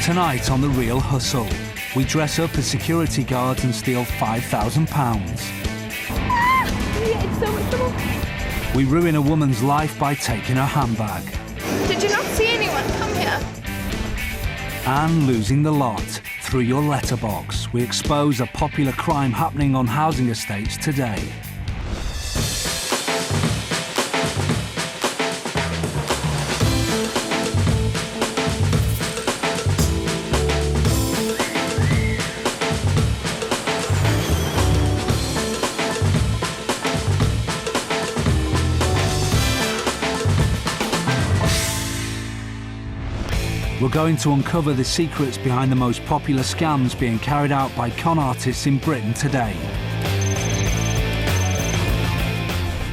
Tonight on The Real Hustle, we dress up as security guards and steal £5,000. It's so much trouble. We ruin a woman's life by taking her handbag. Did you not see anyone come here? And losing the lot. Through your letterbox, we expose a popular crime happening on housing estates today. We're going to uncover the secrets behind the most popular scams being carried out by con artists in Britain today.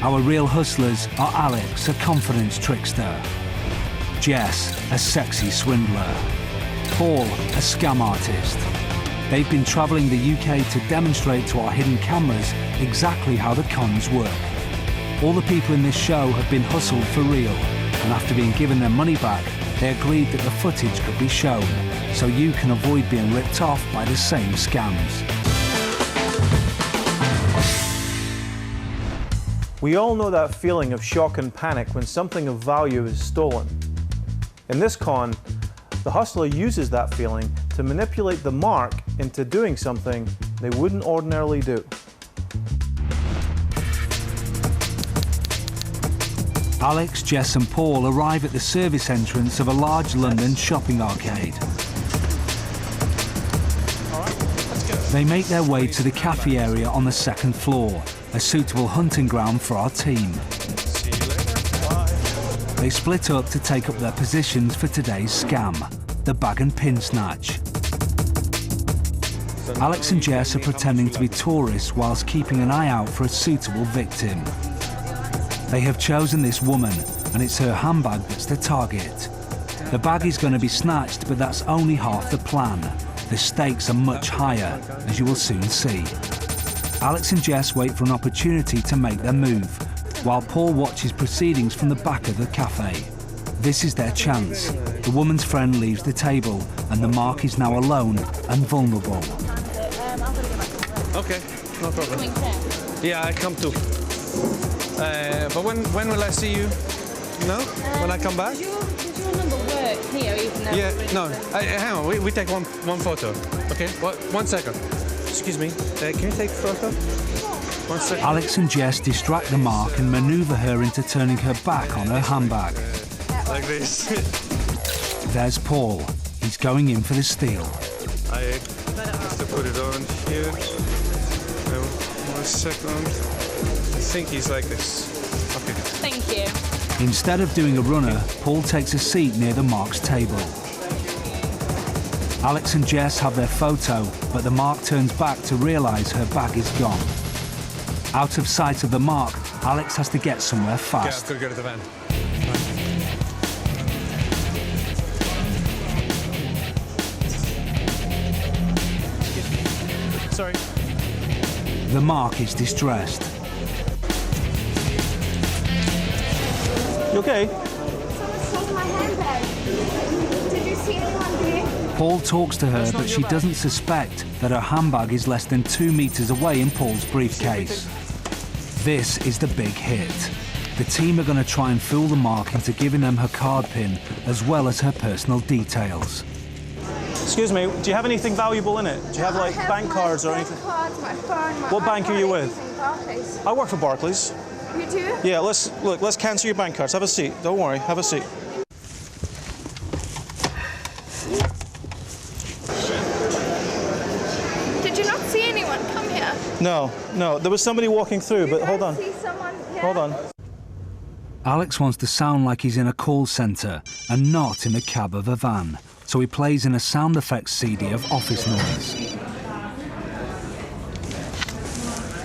Our real hustlers are Alex, a confidence trickster; Jess, a sexy swindler; Paul, a scam artist. They've been travelling the UK to demonstrate to our hidden cameras exactly how the cons work. All the people in this show have been hustled for real, and after being given their money back, they agreed that the footage could be shown, so you can avoid being ripped off by the same scams. We all know that feeling of shock and panic when something of value is stolen. In this con, the hustler uses that feeling to manipulate the mark into doing something they wouldn't ordinarily do. Alex, Jess and Paul arrive at the service entrance of a large London shopping arcade. They make their way to the cafe area on the second floor, a suitable hunting ground for our team. They split up to take up their positions for today's scam, the bag and pin snatch. Alex and Jess are pretending to be tourists whilst keeping an eye out for a suitable victim. They have chosen this woman, and it's her handbag that's the target. The bag is going to be snatched, but that's only half the plan. The stakes are much higher, as you will soon see. Alex and Jess wait for an opportunity to make their move, while Paul watches proceedings from the back of the cafe. This is their chance. The woman's friend leaves the table, and the mark is now alone and vulnerable. Okay, no problem. Yeah, I come too. But when will I see you? No? When I come back? Does your number work here even though... Yeah, no. Hang on, we take one photo. Okay, 1 second. Excuse me, can you take a photo? 1 second. Alex and Jess distract the mark and manoeuvre her into turning her back on her handbag. Like this. There's Paul. He's going in for the steal. I have to put it on here. 1 second. I think he's like this. Okay. Thank you. Instead of doing a runner, Paul takes a seat near the mark's table. Alex and Jess have their photo, but the mark turns back to realise her bag is gone. Out of sight of the mark, Alex has to get somewhere fast. Yeah, I've got to go to the van. Sorry. The mark is distressed. You okay? Someone stole my handbag. Did you see anyone there? Paul talks to her, but she doesn't suspect that her handbag is less than 2 meters away in Paul's briefcase. This is the big hit. The team are going to try and fool the mark into giving them her card pin, as well as her personal details. Excuse me, do you have anything valuable in it? Do you have like bank cards or anything? Cards, my phone, my What bank are you with? Barclays. I work for Barclays. You do? Yeah, let's cancel your bank cards. Have a seat. Don't worry, have a seat. Did you not see anyone come here? No, there was somebody walking through, but hold on. See someone here? Hold on. Alex wants to sound like he's in a call centre and not in the cab of a van, so he plays in a sound effects CD of office noise.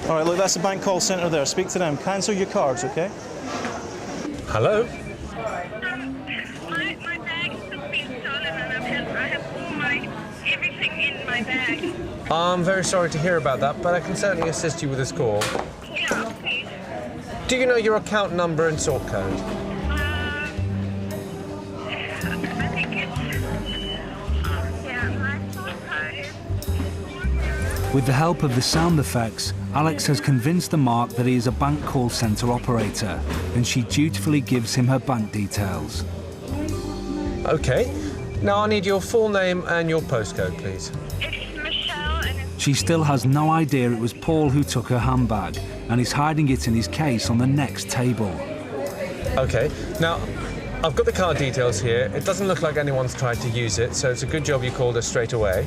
All right, look, that's the bank call centre there. Speak to them. Cancel your cards, okay? Hello? My bag has just been stolen and I have all everything in my bag. I'm very sorry to hear about that, but I can certainly assist you with this call. Yeah, please. Do you know your account number and sort code? I think it's With the help of the sound effects, Alex has convinced the Mark that he is a bank call centre operator, and she dutifully gives him her bank details. OK. Now I need your full name and your postcode, please. It's Michelle and it's... She still has no idea it was Paul who took her handbag, and is hiding it in his case on the next table. OK. Now, I've got the card details here. It doesn't look like anyone's tried to use it, so it's a good job you called us straight away.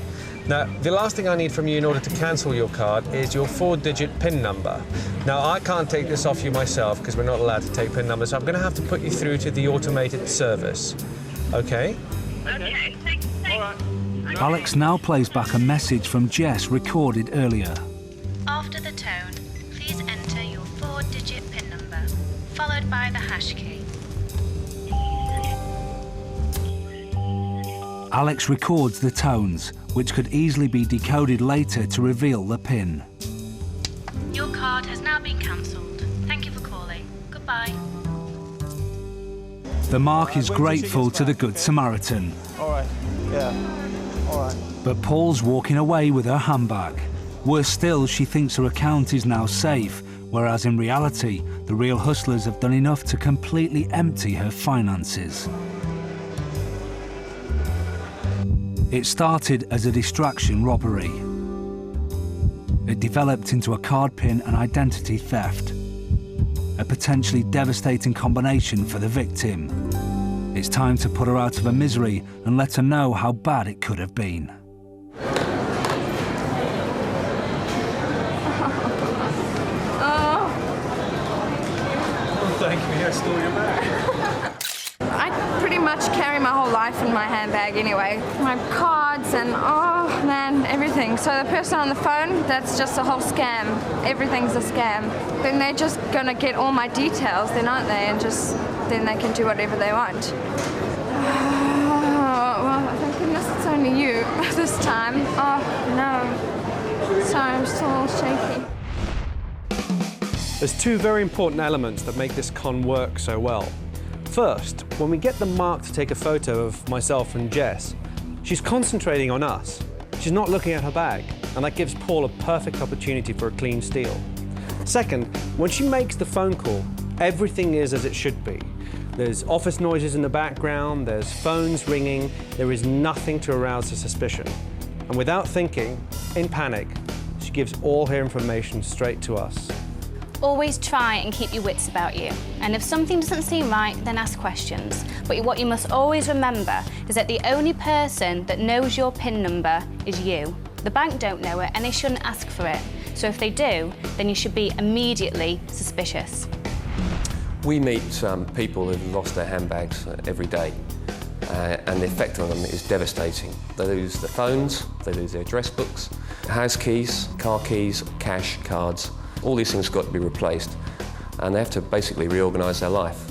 Now, the last thing I need from you in order to cancel your card is your 4-digit PIN number. Now, I can't take this off you myself because we're not allowed to take PIN numbers, so I'm going to have to put you through to the automated service. OK? Okay, thanks. All right. Alex now plays back a message from Jess recorded earlier. After the tone, please enter your 4-digit PIN number, followed by the hash key. Alex records the tones, which could easily be decoded later to reveal the PIN. Your card has now been cancelled. Thank you for calling. Goodbye. The Mark is grateful to the Good Samaritan. All right, yeah, all right. But Paul's walking away with her handbag. Worse still, she thinks her account is now safe, whereas in reality, the real hustlers have done enough to completely empty her finances. It started as a distraction robbery. It developed into a card pin and identity theft. A potentially devastating combination for the victim. It's time to put her out of her misery and let her know how bad it could have been. Thank you, I stole your bag. I pretty much carry my whole life in my handbag anyway. My cards and, oh man, everything. So the person on the phone, that's just a whole scam. Everything's a scam. Then they're just gonna get all my details then, aren't they? And just, then they can do whatever they want. Oh, well, thank goodness it's only you this time. Oh, no. Sorry, I'm still all shaky. There's two very important elements that make this con work so well. First, when we get the Mark to take a photo of myself and Jess, she's concentrating on us. She's not looking at her bag, and that gives Paul a perfect opportunity for a clean steal. Second, when she makes the phone call, everything is as it should be. There's office noises in the background, there's phones ringing, there is nothing to arouse her suspicion. And without thinking, in panic, she gives all her information straight to us. Always try and keep your wits about you. And if something doesn't seem right, then ask questions. But what you must always remember is that the only person that knows your PIN number is you. The bank don't know it and they shouldn't ask for it. So if they do, then you should be immediately suspicious. We meet people who've lost their handbags every day. And the effect on them is devastating. They lose their phones, they lose their address books, house keys, car keys, cash, cards. All these things have got to be replaced, and they have to basically reorganise their life.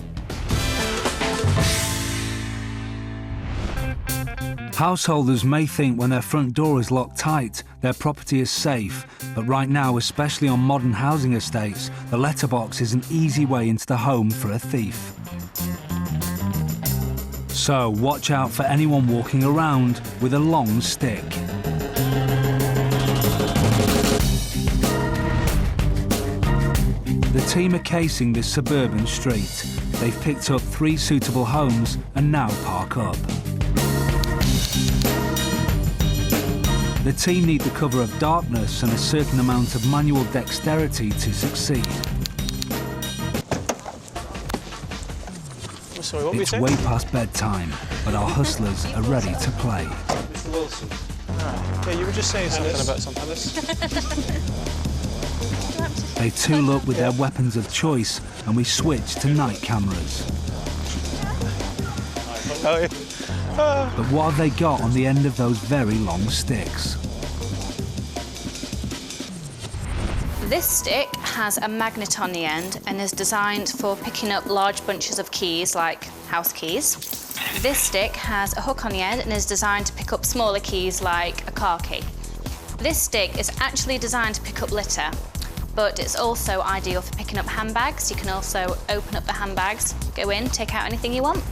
Householders may think when their front door is locked tight, their property is safe. But right now, especially on modern housing estates, the letterbox is an easy way into the home for a thief. So watch out for anyone walking around with a long stick. The team are casing this suburban street. They've picked up 3 suitable homes and now park up. The team need the cover of darkness and a certain amount of manual dexterity to succeed. Sorry, what were you It's saying? way past bedtime, but our hustlers are ready to play. Mr. Wilson. Yeah, you were just saying something about something. They tool up with their weapons of choice and we switch to night cameras. Oh, yeah. But what have they got on the end of those very long sticks? This stick has a magnet on the end and is designed for picking up large bunches of keys, like house keys. This stick has a hook on the end and is designed to pick up smaller keys, like a car key. This stick is actually designed to pick up litter, but it's also ideal for picking up handbags. You can also open up the handbags, go in, take out anything you want.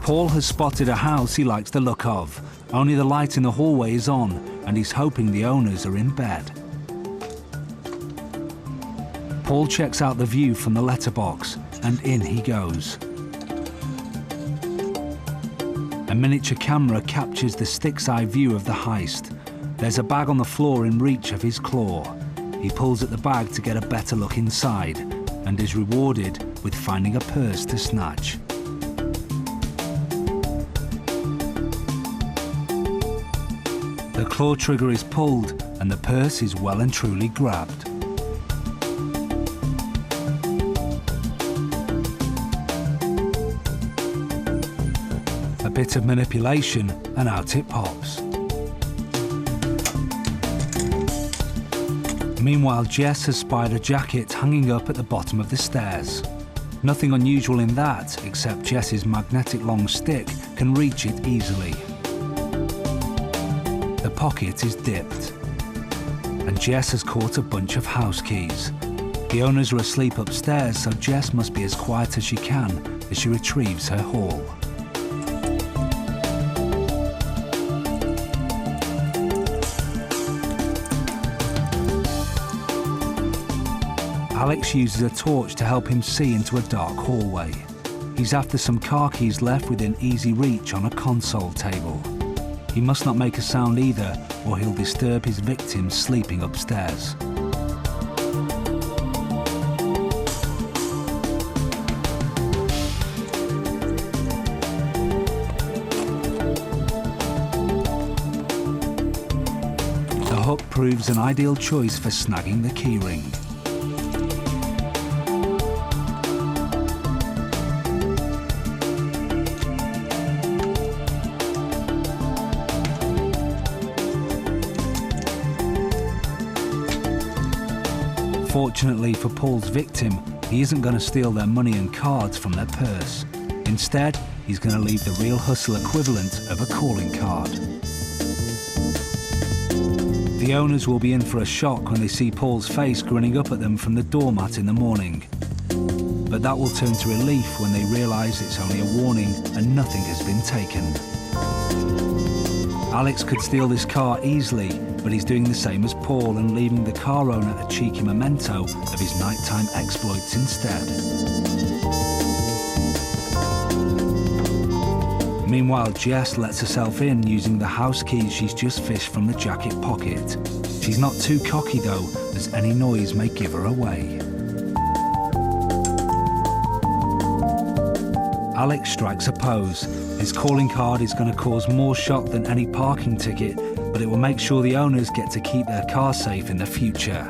Paul has spotted a house he likes the look of. Only the light in the hallway is on, and he's hoping the owners are in bed. Paul checks out the view from the letterbox, and in he goes. A miniature camera captures the stick's-eye view of the heist. There's a bag on the floor in reach of his claw. He pulls at the bag to get a better look inside, and is rewarded with finding a purse to snatch. The claw trigger is pulled, and the purse is well and truly grabbed. A bit of manipulation, and out it pops. Meanwhile, Jess has spied a jacket hanging up at the bottom of the stairs. Nothing unusual in that, except Jess's magnetic long stick can reach it easily. The pocket is dipped, and Jess has caught a bunch of house keys. The owners are asleep upstairs, so Jess must be as quiet as she can as she retrieves her haul. Alex uses a torch to help him see into a dark hallway. He's after some car keys left within easy reach on a console table. He must not make a sound either, or he'll disturb his victims sleeping upstairs. The hook proves an ideal choice for snagging the keyring. Fortunately for Paul's victim, he isn't going to steal their money and cards from their purse. Instead, he's going to leave the Real Hustle equivalent of a calling card. The owners will be in for a shock when they see Paul's face grinning up at them from the doormat in the morning. But that will turn to relief when they realise it's only a warning and nothing has been taken. Alex could steal this car easily, but he's doing the same as Paul and leaving the car owner a cheeky memento of his nighttime exploits instead. Meanwhile, Jess lets herself in using the house keys she's just fished from the jacket pocket. She's not too cocky though, as any noise may give her away. Alex strikes a pose. His calling card is going to cause more shock than any parking ticket, but it will make sure the owners get to keep their car safe in the future.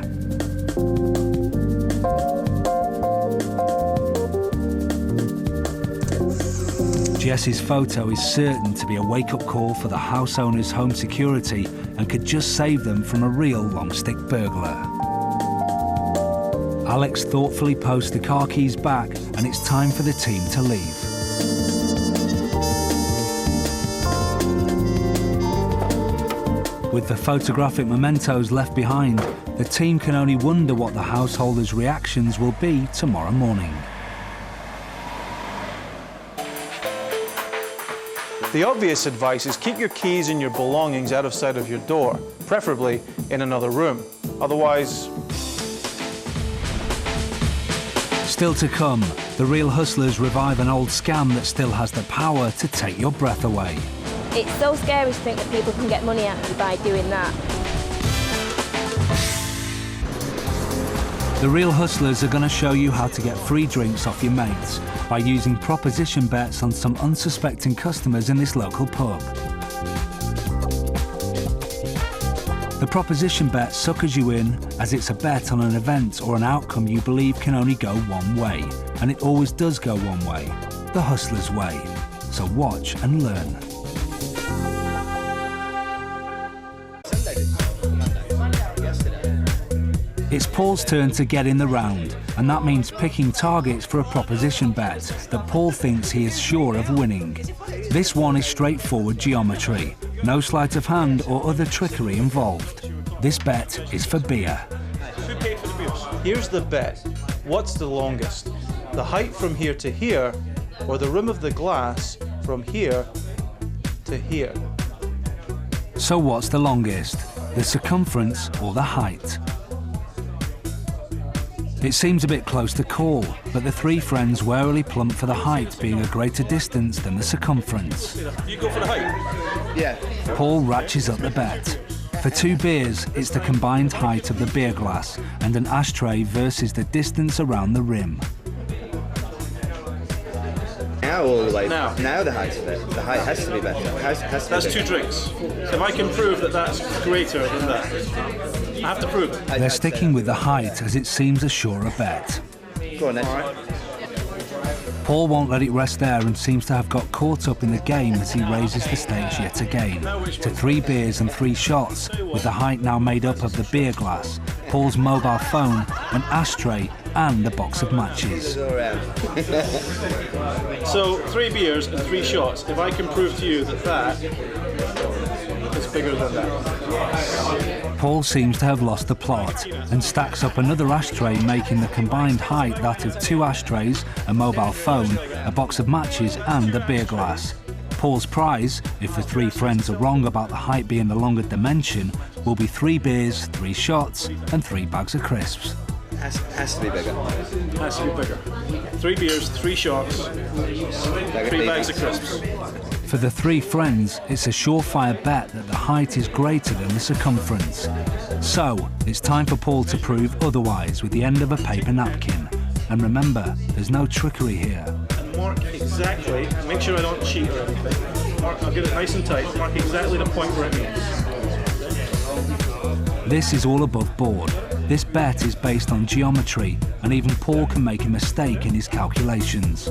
Jess's photo is certain to be a wake-up call for the house owner's home security and could just save them from a real long-stick burglar. Alex thoughtfully posts the car keys back, and it's time for the team to leave. With the photographic mementos left behind, the team can only wonder what the householders' reactions will be tomorrow morning. The obvious advice is keep your keys and your belongings out of sight of your door, preferably in another room. Otherwise... Still to come, the Real Hustlers revive an old scam that still has the power to take your breath away. It's so scary to think that people can get money out of you by doing that. The Real Hustlers are going to show you how to get free drinks off your mates by using proposition bets on some unsuspecting customers in this local pub. The proposition bet suckers you in as it's a bet on an event or an outcome you believe can only go one way, and it always does go one way, the Hustler's way. So watch and learn. It's Paul's turn to get in the round, and that means picking targets for a proposition bet that Paul thinks he is sure of winning. This one is straightforward geometry, no sleight of hand or other trickery involved. This bet is for beer. Here's the bet. What's the longest? The height from here to here, or the rim of the glass from here to here? So what's the longest? The circumference or the height? It seems a bit close to call, but the three friends warily plump for the height being a greater distance than the circumference. You go for the height? Yeah. Paul ratchets up the bet. For 2 beers, it's the combined height of the beer glass and an ashtray versus the distance around the rim. Now all the way. Now the height of it. The height has to be better. That's 2 drinks. So if I can prove that that's greater than that, I have to prove it. They're sticking with the height as it seems a surer bet. Go on then. All right. Paul won't let it rest there and seems to have got caught up in the game as he raises the stakes yet again to 3 beers and 3 shots, with the height now made up of the beer glass, Paul's mobile phone, an ashtray and a box of matches. So 3 beers and 3 shots. If I can prove to you that that is bigger than that. Paul seems to have lost the plot and stacks up another ashtray, making the combined height that of 2 ashtrays, a mobile phone, a box of matches and a beer glass. Paul's prize, if the 3 friends are wrong about the height being the longer dimension, will be 3 beers, 3 shots and 3 bags of crisps. Has to be bigger. Has to be bigger. 3 beers, 3 shots, 3 bags of crisps. For the 3 friends, it's a surefire bet that the height is greater than the circumference. So, it's time for Paul to prove otherwise with the end of a paper napkin. And remember, there's no trickery here. And mark exactly, make sure I don't cheat or anything. Mark, I'll get it nice and tight, mark exactly the point where it means. This is all above board. This bet is based on geometry, and even Paul can make a mistake in his calculations.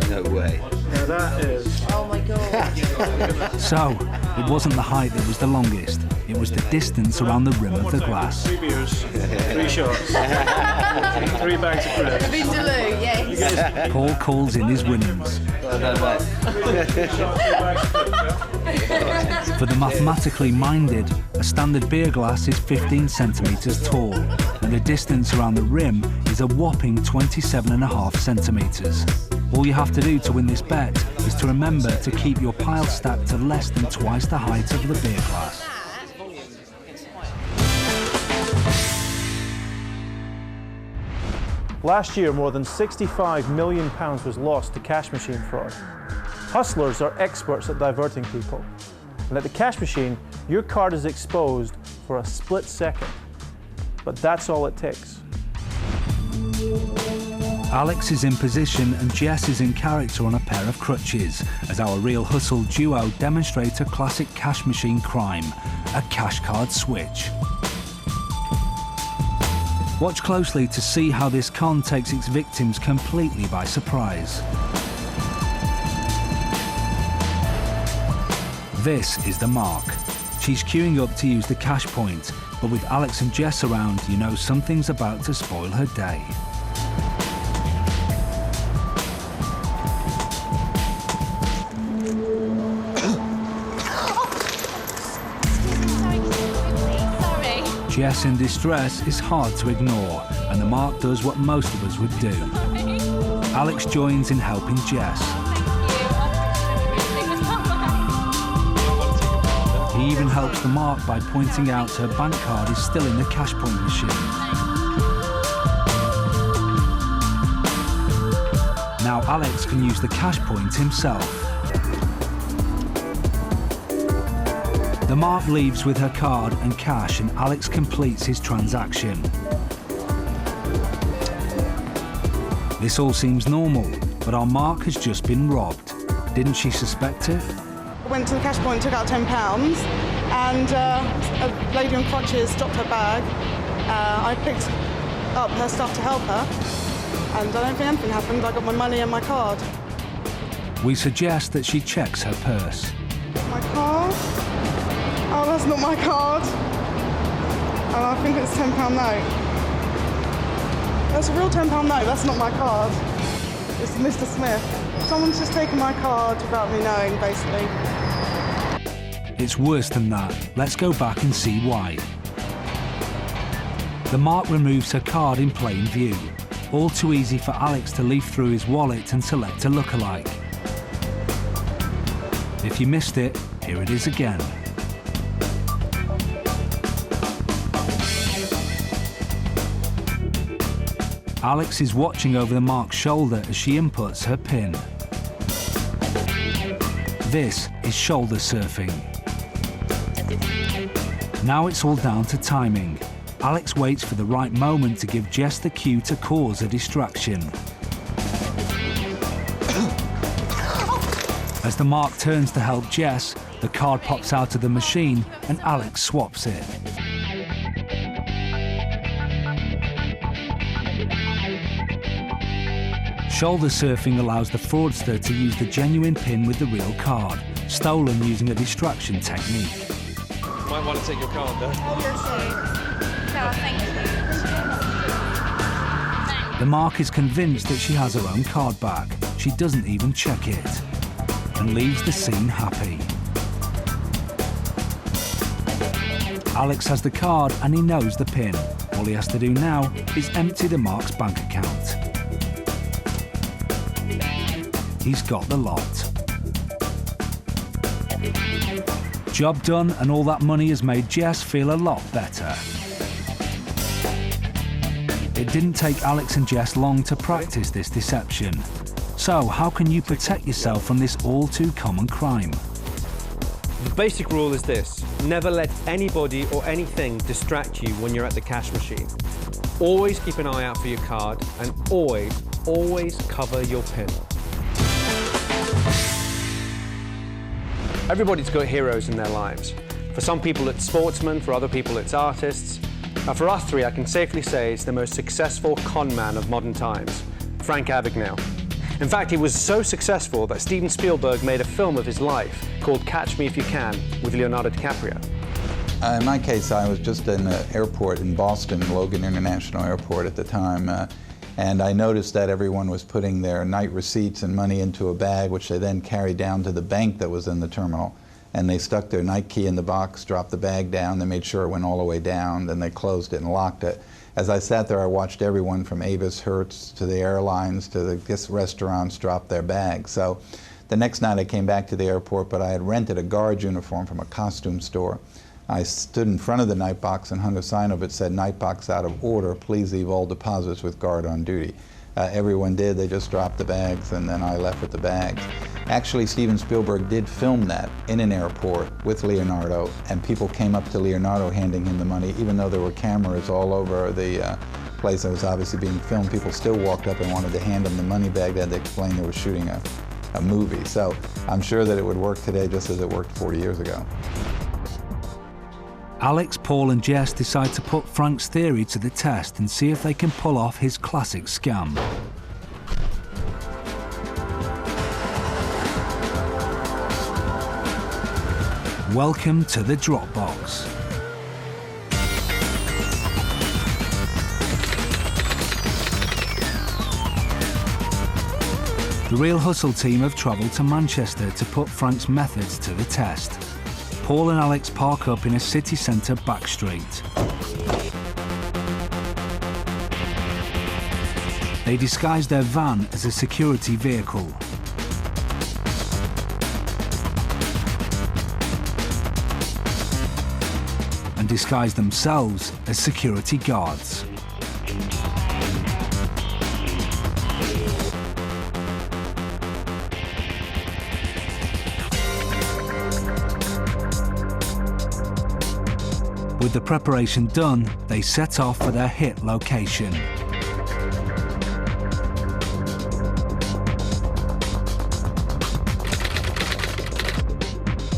No way. Now that is... Oh my God. So, it wasn't the height that was the longest, it was the distance around the rim of the glass. 3 beers, 3 shots, 3 bags of crisps. Vindaloo, yes. Paul calls in his winnings. For the mathematically minded, a standard beer glass is 15 centimetres tall, and the distance around the rim is a whopping 27.5 centimetres. All you have to do to win this bet is to remember to keep your pile stacked to less than twice the height of the beer glass. Last year, more than £65 million was lost to cash machine fraud. Hustlers are experts at diverting people. And at the cash machine, your card is exposed for a split second. But that's all it takes. Alex is in position and Jess is in character on a pair of crutches as our Real Hustle duo demonstrate a classic cash machine crime, a cash card switch. Watch closely to see how this con takes its victims completely by surprise. This is the mark. She's queuing up to use the cash point, but with Alex and Jess around, you know something's about to spoil her day. Jess in distress is hard to ignore, and the mark does what most of us would do. Alex joins in helping Jess. He even helps the mark by pointing out her bank card is still in the cash point machine. Now Alex can use the cash point himself. The mark leaves with her card and cash, and Alex completes his transaction. This all seems normal, but our mark has just been robbed. Didn't she suspect it? I went to the cash point, took out £10, and a lady on crutches dropped her bag. I picked up her stuff to help her, and I don't think anything happened. I got my money and my card. We suggest that she checks her purse. My card? Oh, that's not my card. And I think it's a £10 note. That's a real £10 note, that's not my card. It's Mr. Smith. Someone's just taken my card without me knowing, basically. It's worse than that. Let's go back and see why. The mark removes her card in plain view. All too easy for Alex to leaf through his wallet and select a lookalike. If you missed it, here it is again. Alex is watching over the mark's shoulder as she inputs her PIN. This is shoulder surfing. Now it's all down to timing. Alex waits for the right moment to give Jess the cue to cause a distraction. As the mark turns to help Jess, the card pops out of the machine and Alex swaps it. Shoulder surfing allows the fraudster to use the genuine PIN with the real card, stolen using a distraction technique. You might want to take your card, though. No, thank you. The mark is convinced that she has her own card back. She doesn't even check it and leaves the scene happy. Alex has the card and he knows the PIN. All he has to do now is empty the mark's bank account. He's got the lot. Job done, and all that money has made Jess feel a lot better. It didn't take Alex and Jess long to practice this deception. So, how can you protect yourself from this all too common crime? The basic rule is this: never let anybody or anything distract you when you're at the cash machine. Always keep an eye out for your card, and always cover your PIN. Everybody's got heroes in their lives. For some people it's sportsmen, for other people it's artists. Now for us three, I can safely say it's the most successful con man of modern times, Frank Abagnale. In fact, he was so successful that Steven Spielberg made a film of his life called Catch Me If You Can with Leonardo DiCaprio. In my case, I was just in an airport in Boston, Logan International Airport at the time, and I noticed that everyone was putting their night receipts and money into a bag, which they then carried down to the bank that was in the terminal. And they stuck their night key in the box, dropped the bag down, they made sure it went all the way down, then they closed it and locked it. As I sat there, I watched everyone from Avis Hertz to the airlines to the restaurants drop their bags. So the next night I came back to the airport, but I had rented a guard uniform from a costume store. I stood in front of the night box and hung a sign up that said, "Night box out of order, please leave all deposits with guard on duty." Everyone did, they just dropped the bags and then I left with the bags. Actually, Steven Spielberg did film that in an airport with Leonardo, and people came up to Leonardo handing him the money, even though there were cameras all over the place that was obviously being filmed. People still walked up and wanted to hand him the money bag. They had to explain they were shooting a movie. So I'm sure that it would work today just as it worked 40 years ago. Alex, Paul and Jess decide to put Frank's theory to the test and see if they can pull off his classic scam. Welcome to the Dropbox. The Real Hustle team have travelled to Manchester to put Frank's methods to the test. Paul and Alex park up in a city centre back street. They disguise their van as a security vehicle. And disguise themselves as security guards. With the preparation done, they set off for their hit location.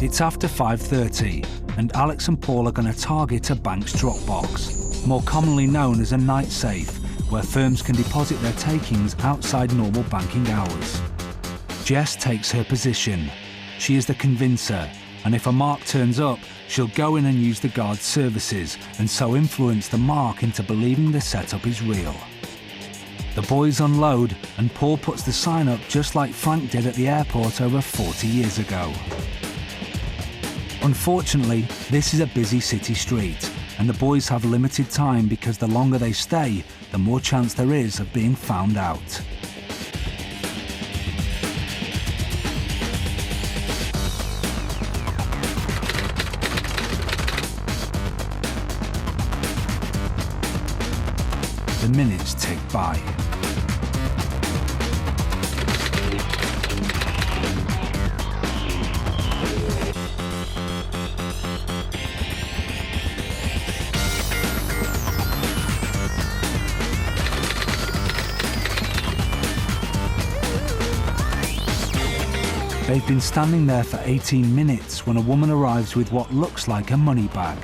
It's after 5:30, and Alex and Paul are going to target a bank's Dropbox, more commonly known as a night safe, where firms can deposit their takings outside normal banking hours. Jess takes her position. She is the convincer, and if a mark turns up, she'll go in and use the guard's services and so influence the mark into believing the setup is real. The boys unload and Paul puts the sign up just like Frank did at the airport over 40 years ago. Unfortunately, this is a busy city street and the boys have limited time because the longer they stay, the more chance there is of being found out. the minutes tick by. They've been standing there for 18 minutes when a woman arrives with what looks like a money bag.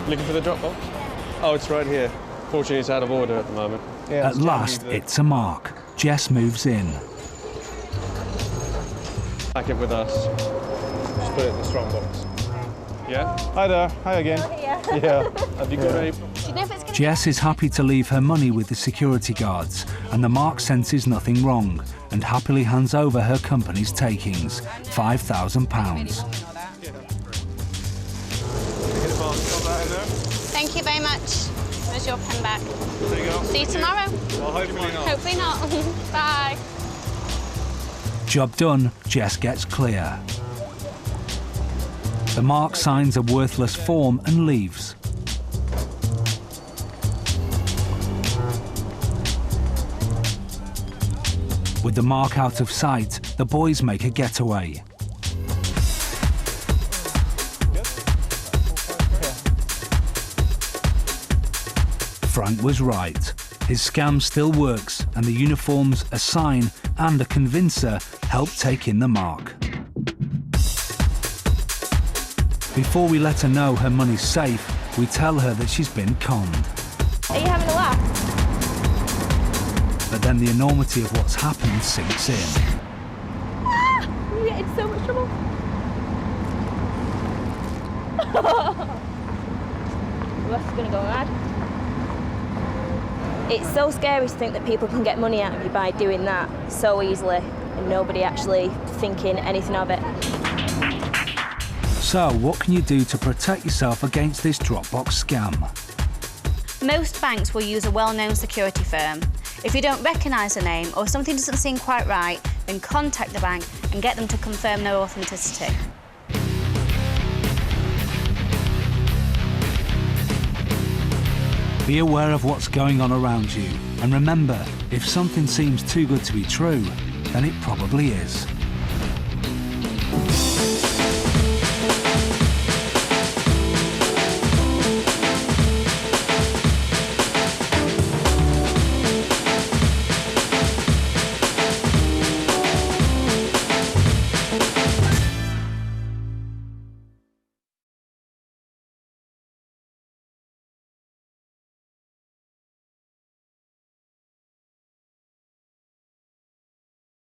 Looking for the drop box? Oh, it's right here. Fortunately, it's out of order at the moment. Yeah, At last, it's a mark. Jess moves in. Pack it with us. Just put it in the strong box. Yeah? Hi there. Hi again. Yeah. Have you got any? Jess is happy to leave her money with the security guards, and the mark senses nothing wrong and happily hands over her company's takings, £5,000. Thank you very much. There's your pen back. There you go. See you tomorrow. Well, hopefully not. Hopefully not. Bye. Job done, Jess gets clear. The mark signs a worthless form and leaves. With the mark out of sight, the boys make a getaway. Frank was right. His scam still works, and the uniforms, a sign and a convincer help take in the mark. Before we let her know her money's safe, we tell her that she's been conned. Are you having a laugh? But then the enormity of what's happened sinks in. Ah! You're getting so much trouble. What's gonna go mad? It's so scary to think that people can get money out of you by doing that so easily and nobody actually thinking anything of it. So, what can you do to protect yourself against this Dropbox scam? Most banks will use a well-known security firm. If you don't recognise the name or something doesn't seem quite right, then contact the bank and get them to confirm their authenticity. Be aware of what's going on around you, and remember, if something seems too good to be true, then it probably is.